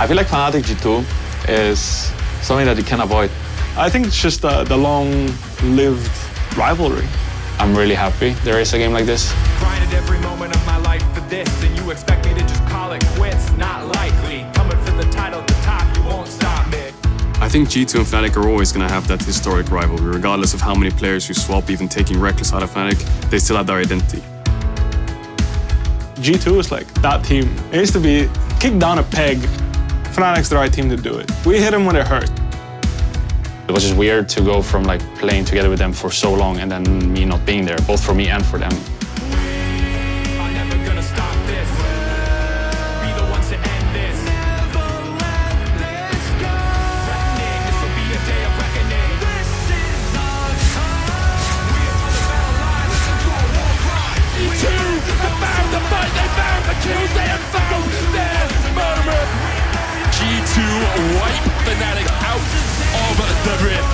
I feel like Fnatic G2 is something that you can avoid. I think it's just the long-lived rivalry. I'm really happy there is a game like this. Grinded every moment of my life for this, and you expect me to just call it quits? Not likely. Coming for the title at the top, you won't stop me. I think G2 and Fnatic are always going to have that historic rivalry. Regardless of how many players you swap, even taking Reckless out of Fnatic, they still have their identity. G2 is like that team. It needs to be kicked down a peg. Fnatic's the right team to do it. We hit them when it hurt. It was just weird to go from like playing together with them for so long and then me not being there, both for me and for them. I'm never gonna stop this. Be the ones to end this. Never let this go. Threatening, this will be a day of reckoning. This is our time. We are on the battle line. Listen to a war cry. G2, they found the fight, they found the kills, they have found their moment. G2 wipe Fnatic out of the grid.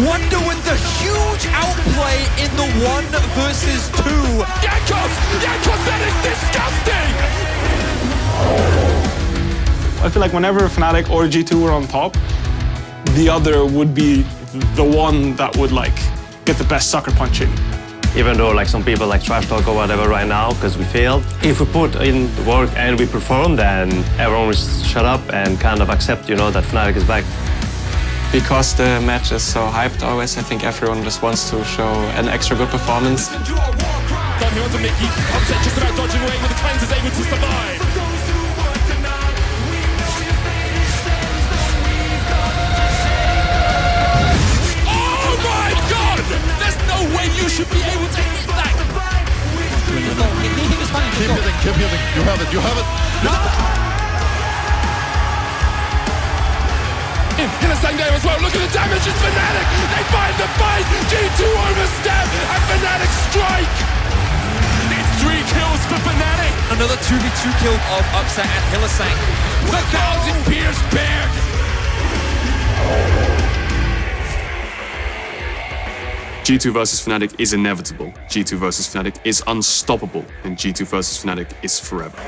Wonder with the huge outplay in the 1 versus 2. Jankos, that is disgusting! I feel like whenever Fnatic or G2 were on top, the other would be the one that would like get the best sucker punch in. Even though like some people like trash talk or whatever right now because we failed, if we put in the work and we perform, then everyone will shut up and kind of accept, you know, that Fnatic is back. Because the match is so hyped always, I think everyone just wants to show an extra good performance. Down here onto Mickey, upset just about dodging away, but the cleanse is able to survive. Oh my god! There's no way you should be able to hit that! Keep healing, you have it, you have it! Hylissang there as well, look at the damage, it's Fnatic! They find the fight! G2 overstep and Fnatic strike! It's 3 kills for Fnatic! Another 2v2 kill of Upset and Hylissang. The Thousand Pierce back! G2 versus Fnatic is inevitable. G2 versus Fnatic is unstoppable. And G2 versus Fnatic is forever.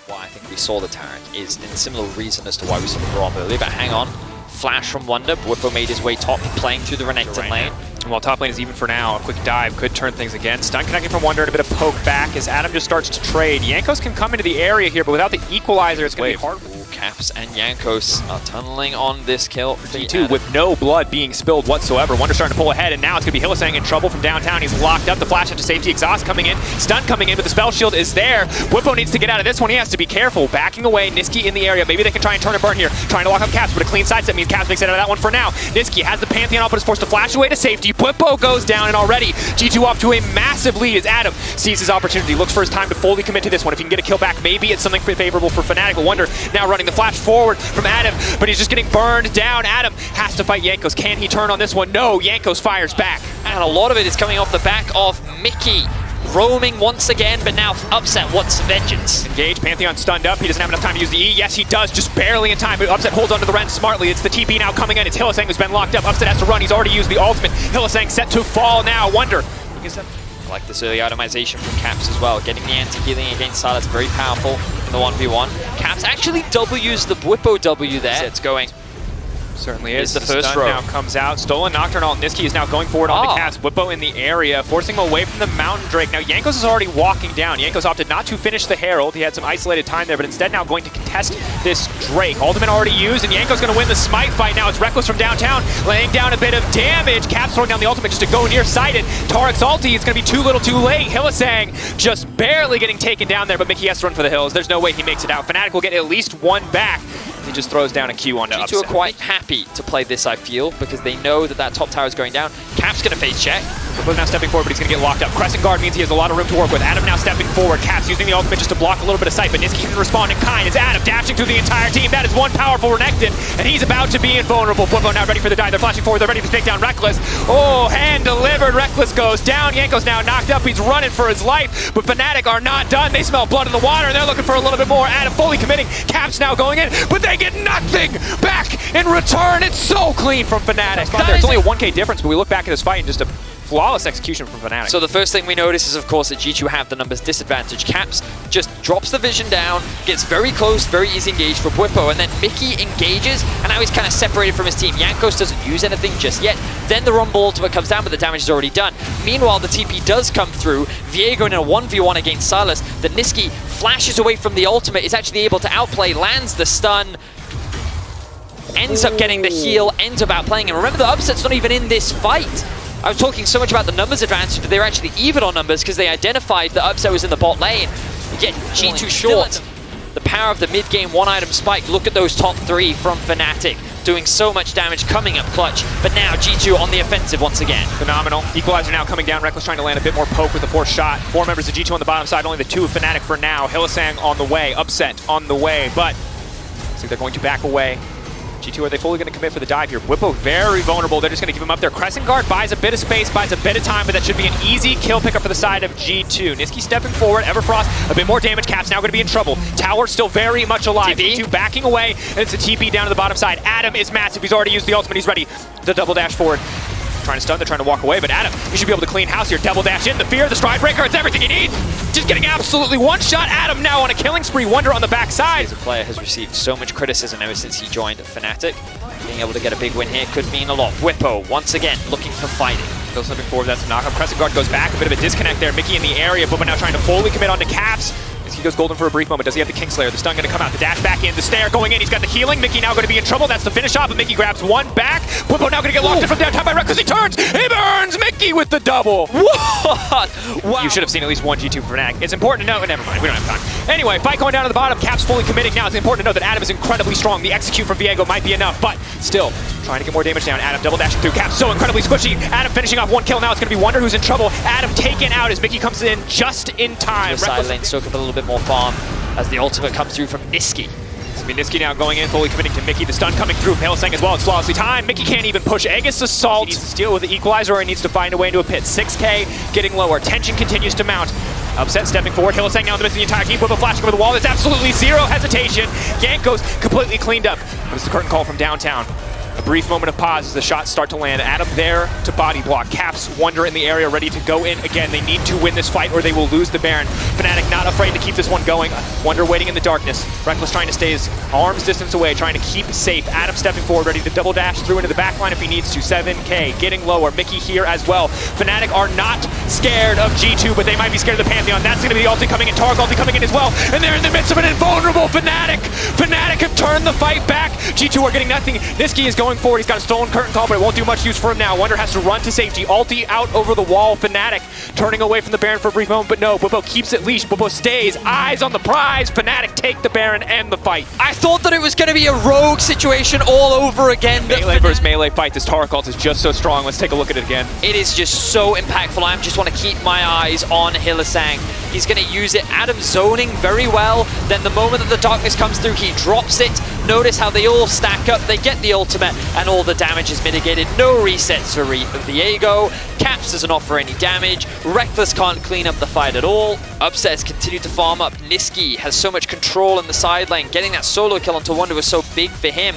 Why I think we saw the Taric is in a similar reason as to why we saw the Braum earlier, but hang on. Flash from Wonder, Bwipo made his way top, playing through the Renekton lane. And while top lane is even for now, a quick dive could turn things again. Stun connecting from Wonder and a bit of poke back as Adam just starts to trade. Jankos can come into the area here, but without the equalizer, it's going to be hard. Caps and Jankos are tunneling on this kill. G2 with no blood being spilled whatsoever. Wonder starting to pull ahead, and now it's going to be Hylissang in trouble from downtown. He's locked up. The flash into safety. Exhaust coming in. Stun coming in, but the spell shield is there. Bwipo needs to get out of this one. He has to be careful. Backing away. Niski in the area. Maybe they can try and turn and burn here. Trying to lock up Caps, but a clean sidestep means Caps makes it out of that one for now. Niski has the Pantheon up, but is forced to flash away to safety. Bwipo goes down, and already G2 off to a massive lead as Adam sees his opportunity. Looks for his time to fully commit to this one. If he can get a kill back, maybe it's something favorable for Fnatic. But Wonder now running the flash forward from Adam, but he's just getting burned down. Adam has to fight Jankos. Can he turn on this one? No, Jankos fires back. And a lot of it is coming off the back of Mickey. Roaming once again, but now Upset wants vengeance. Engage, Pantheon stunned up. He doesn't have enough time to use the E. Yes, he does, just barely in time. But Upset holds onto the Ren smartly. It's the TP now coming in. It's Hylissang who's been locked up. Upset has to run. He's already used the ultimate. Hylissang set to fall now. Wonder. I like this early itemization from Caps as well. Getting the anti-healing against Sylas, very powerful in the 1v1. Caps actually W's the Bwipo W there. It's going. Certainly is. the first stun row. now comes out. Stolen Nocturnal. Niski is now going forward on the Caps. Whippo in the area, forcing him away from the Mountain Drake. Now Jankos is already walking down. Jankos opted not to finish the Herald. He had some isolated time there, but instead now going to contest this Drake. Ultimate already used, and Jankos going to win the Smite fight now. It's Reckless from downtown, laying down a bit of damage. Caps throwing down the ultimate just to go near-sighted. Tarek's ulti, it's going to be too little too late. Hylissang just barely getting taken down there, but Mickey has to run for the hills. There's no way he makes it out. Fnatic will get at least one back. He just throws down a Q onto G2 Upset. are quite happy to play this, I feel, because they know that that top tower is going down. Cap's going to face check. Whippo's now stepping forward, but he's going to get locked up. Crescent Guard means he has a lot of room to work with. Adam now stepping forward. Caps using the ultimate just to block a little bit of sight, but Niski can respond in kind. It's Adam dashing through the entire team. That is one powerful Renekton, and he's about to be invulnerable. Whippo now ready for the dive. They're flashing forward. They're ready to take down Reckless. Oh, hand delivered. Reckless goes down. Yanko's now knocked up. He's running for his life, but Fnatic are not done. They smell blood in the water, and they're looking for a little bit more. Adam fully committing. Caps now going in, but they get nothing back in return. It's so clean from Fnatic. It's only a 1K difference, but we look back at this fight and just a flawless execution from Fnatic. So the first thing we notice is, of course, that G2 have the numbers disadvantage. Caps just drops the vision down, gets very close, very easy engage for Whippo, and then Mickey engages, and now he's kind of separated from his team. Jankos doesn't use anything just yet. Then the Rumble ultimate comes down, but the damage is already done. Meanwhile, the TP does come through. Viego in a 1v1 against Silas. The Niski flashes away from the ultimate, is actually able to outplay, lands the stun, ends up getting the heal, ends up outplaying him. Remember, the Upset's not even in this fight. I was talking so much about the numbers advantage, but they were actually even on numbers because they identified the Upset was in the bot lane. Yet G2 short. The power of the mid-game one-item spike. Look at those top three from Fnatic, doing so much damage, coming up clutch. But now G2 on the offensive once again. Phenomenal. Equalizer now coming down. Reckless trying to land a bit more poke with the fourth shot. 4 members of G2 on the bottom side, only the 2 of Fnatic for now. Hylissang on the way, Upset on the way, but looks like they're going to back away. G2, are they fully going to commit for the dive here? Whippo very vulnerable. They're just going to keep him up there. Crescent Guard buys a bit of space, buys a bit of time, but that should be an easy kill pickup for the side of G2. Niski stepping forward. Everfrost, a bit more damage. Cap's now going to be in trouble. Tower still very much alive. G2 backing away, and it's a TP down to the bottom side. Adam is massive. He's already used the ultimate. He's ready. The double dash forward. Trying to stun, they're trying to walk away, but Adam, you should be able to clean house here. Double dash in, the fear, the stride breaker, it's everything you need. Just getting absolutely one shot. Adam now on a killing spree. Wonder on the backside. As a player has received so much criticism ever since he joined Fnatic. Being able to get a big win here could mean a lot. Whippo, once again, looking for fighting. Still stepping forward, that's a knockup. Crescent Guard goes back, a bit of a disconnect there. Mickey in the area, Bubba now trying to fully commit onto Caps. He goes golden for a brief moment. Does he have the Kingslayer? The stun going to come out. The dash back in. The snare going in. He's got the healing. Mickey now going to be in trouble. That's the finish off, but Mickey grabs one back. Whippo now going to get locked in from downtown by Reckless. He turns. He burns Mickey with the double. What? Wow. You should have seen at least one G2 for Fnatic. It's important to know. Never mind. We don't have time. Anyway, fight going down to the bottom. Caps fully committing now. It's important to know that Adam is incredibly strong. The execute from Viego might be enough, but still trying to get more damage down. Adam double dashing through. Caps so incredibly squishy. Adam finishing off one kill. Now it's going to be Wonder who's in trouble. Adam taken out as Mickey comes in just in time. The side lane soak up a little bit more farm as the ultimate comes through from Niski. Niski now going in, fully committing to Mickey. The stun coming through. Hylissang as well. It's flawlessly timed. Mickey can't even push Aegis Assault. He needs to steal with the equalizer, or he needs to find a way into a pit. 6K getting lower. Tension continues to mount. Upset stepping forward. Hylissang now in the midst of the entire team. Whippo flashing over the wall. There's absolutely zero hesitation. Yanko's completely cleaned up. But it's the curtain call from downtown. A brief moment of pause as the shots start to land. Adam there to body block. Caps, Wonder in the area, ready to go in again. They need to win this fight or they will lose the Baron. Fnatic not afraid to keep this one going. Wonder waiting in the darkness. Reckless trying to stay his arm's distance away, trying to keep safe. Adam stepping forward, ready to double dash through into the backline if he needs to. 7K getting lower. Mickey here as well. Fnatic are not scared of G2, but they might be scared of the Pantheon. That's going to be the ulti coming in. Targ ulti coming in as well. And they're in the midst of an invulnerable Fnatic. Fnatic have turned the fight back. G2 are getting nothing. Niski is going forward. He's got a stolen curtain call, but it won't do much use for him now. Wonder has to run to safety. Ulti out over the wall. Fnatic turning away from the Baron for a brief moment, but no. Whippo keeps it leashed. Whippo stays. Eyes on the prize. Fnatic take the Baron and the fight. I thought that it was going to be a rogue situation all over again. Melee versus melee fight. This Tarek ult is just so strong. Let's take a look at it again. It is just so impactful. I just want to keep my eyes on Hylissang. He's going to use it. Adam zoning very well. Then the moment that the darkness comes through, he drops it. Notice how they all stack up. They get the ultimate, and all the damage is mitigated. No resets for Viego. Caps doesn't offer any damage. Reckless can't clean up the fight at all. Upsets continue to farm up. Niski has so much control in the side lane. Getting that solo kill onto Wonder was so big for him.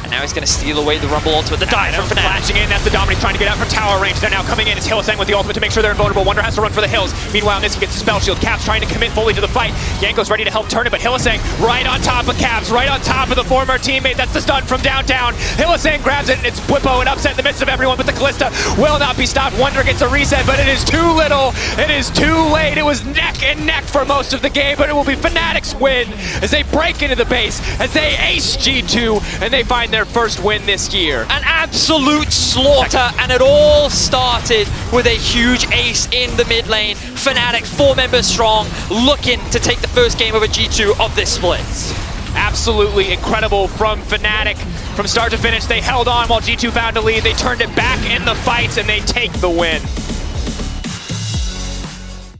And now he's going to steal away the Rumble ultimate. The dive from Fnatic. Flashing in, that's the Dominate trying to get out from tower range. They're now coming in. It's Hylissang with the ultimate to make sure they're invulnerable. Wonder has to run for the hills. Meanwhile, Niski gets the spell shield. Caps trying to commit fully to the fight. Yanko's ready to help turn it, but Hylissang right on top of Caps, right on top of the former teammate. That's the stun from downtown. Hylissang grabs it, and it's Bwipo and upset in the midst of everyone, but the Callista will not be stopped. Wonder gets a reset, but it is too little. It is too late. It was neck and neck for most of the game, but it will be Fnatic's win as they break into the base, as they ace G2, and they find their first win this year. An absolute slaughter, and it all started with a huge ace in the mid lane. Fnatic, 4 members strong, looking to take the first game over G2 of this split. Absolutely incredible from Fnatic. From start to finish, they held on while G2 found a lead. They turned it back in the fights, and they take the win.